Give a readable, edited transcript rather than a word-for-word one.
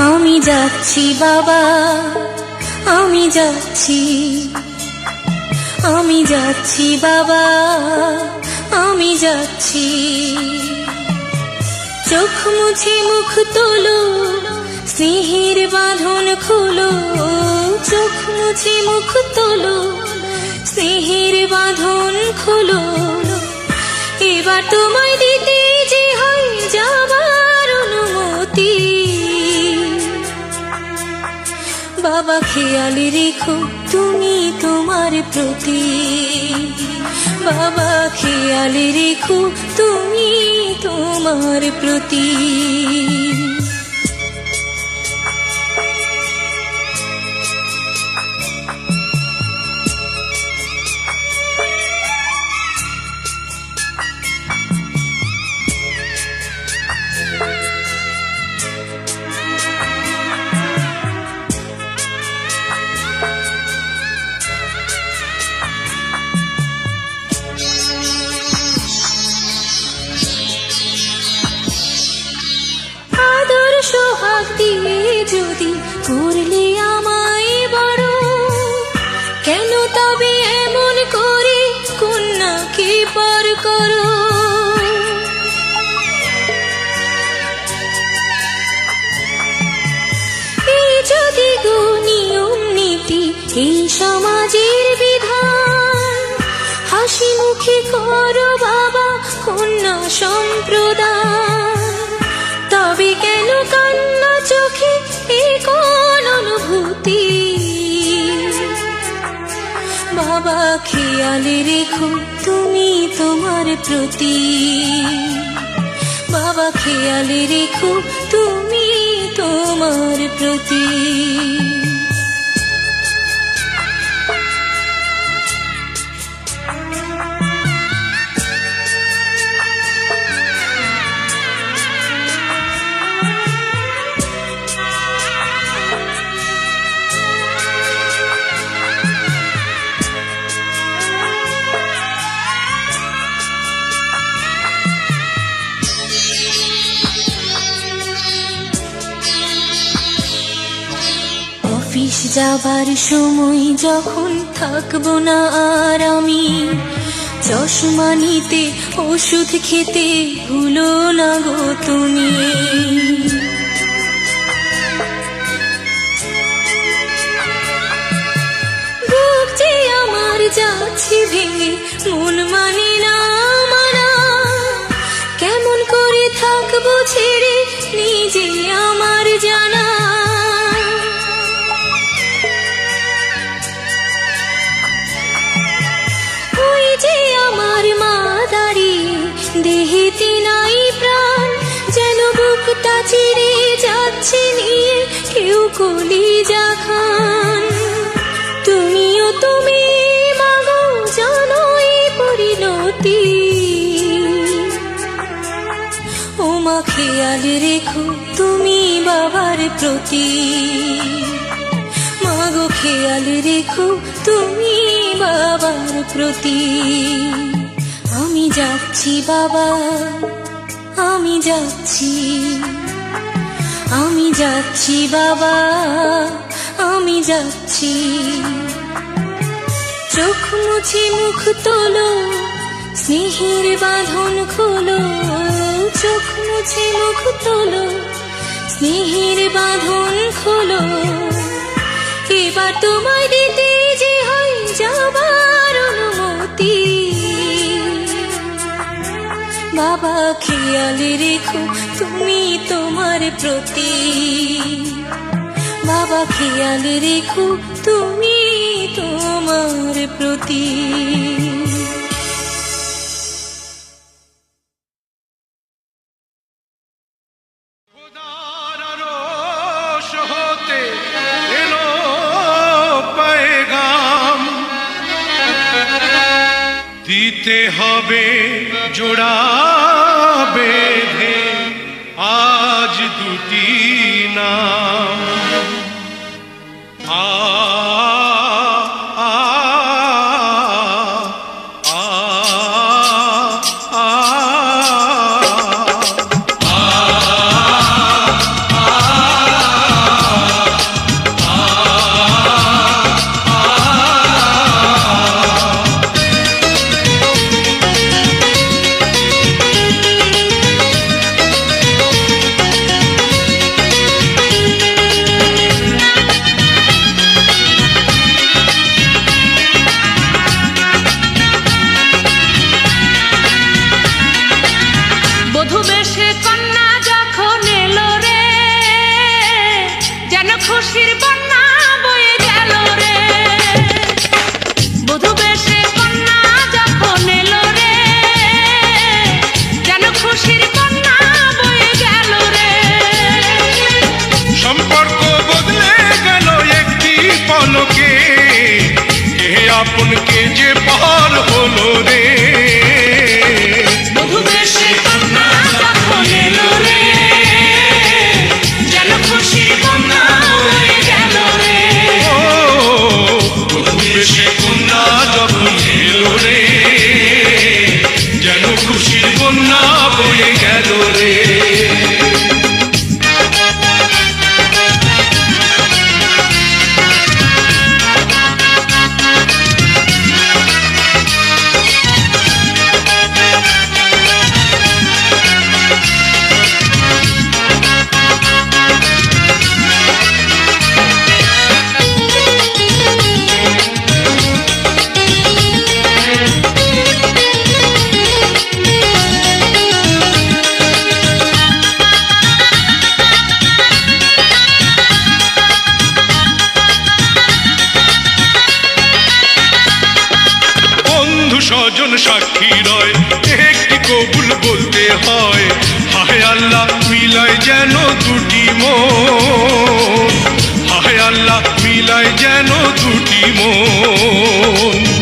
আমি যাচ্ছি বাবা, আমি যাচ্ছি, আমি যাচ্ছি বাবা, আমি যাচ্ছি। চোখ মুছে মুখ তোলো, স্নেহের বাঁধন খোলো। চোখ মুছে মুখ তোলো, স্নেহের বাঁধন খোলো। এবার তোমায় দিতে যে হয় যাবার অনুমতি। বাবা খেয়াল রেখো তুমি তোমার প্রতি। বাবা খেয়াল রেখো তুমি তোমার প্রতি। সোহাগ দিয়ে যদি করলে আমায় বড়, কেন তবে এমন করে কন্যাকে পর করো? এই যদি গো নিয়ম নীতি, এই সমাজের বিধান, হাসি মুখে করো বাবা কন্যা সম্প্রদান। তবে কেন কান্না চোখে এ কোন অনুভূতি? বাবা খেয়াল রেখো তুমি তোমার প্রতি। বাবা খেয়াল রেখো তুমি তোমার প্রতি। অফিস যাবার সময় যখন থাকবো না আর আমি, চশমা নিতে ওষুধ খেতে ভুলো না গো তুমি। বুক যে আমার যাচ্ছে ভেঙে, মন মানে না মানা। কেমন করে থাকবো ছেড়ে নিজে আমার জানা। দেহেতে নাই প্রাণ, যেন বুকটা চিরে যাচ্ছে নিয়ে কেউ কলিজা খান। তুমিও তুমি মাগো জানো এই পরিণতি। ও মা খেয়াল রেখো তুমি বাবার প্রতি। মাগো খেয়াল রেখো তুমি বাবার প্রতি। আমি যাচ্ছি বাবা, আমি যাচ্ছি, আমি যাচ্ছি বাবা, আমি যাচ্ছি। চোখ মুছে মুখ তোলো, স্নেহের বাঁধন খোলো। চোখ মুছে মুখ তোলো, স্নেহের বাঁধন খোলো। এবার তোমায় দিতে যে হয় যাবার অনুমতি। বাবা খেয়াল রেখো তুমি তোমার প্রতি। বাবা খেয়াল রেখো তুমি তোমার প্রতি। খোদার আরশ হতে এলো পেগাম, দিতে হবে জোড়াবে বেশে কন্যা যখন এলো রে, যেন খুশির বন্যা বয়ে গেল রে। বধূ বেশে কন্যা যখন এলো রে, যেন খুশির বন্যা বয়ে গেল রে। সম্পর্ক বদলে গেল একটি পলকে, কে আপন কে যে পার হলো রে। বধূ বেশে কন্যা যখন এলো রে, যেন খুশির বন্যা বয়ে গেল রে। ও বধূ বেশে কন্যা যখন এলো রে, যেন খুশির বন্যা বয়ে গেল রে। স্বজন সাক্ষী রয়, একটি কবুল বলতে হয়। হায় আল্লাহ মিলায় যেন দুটি মন, হায় আল্লাহ মিলায় যেন দুটি মন।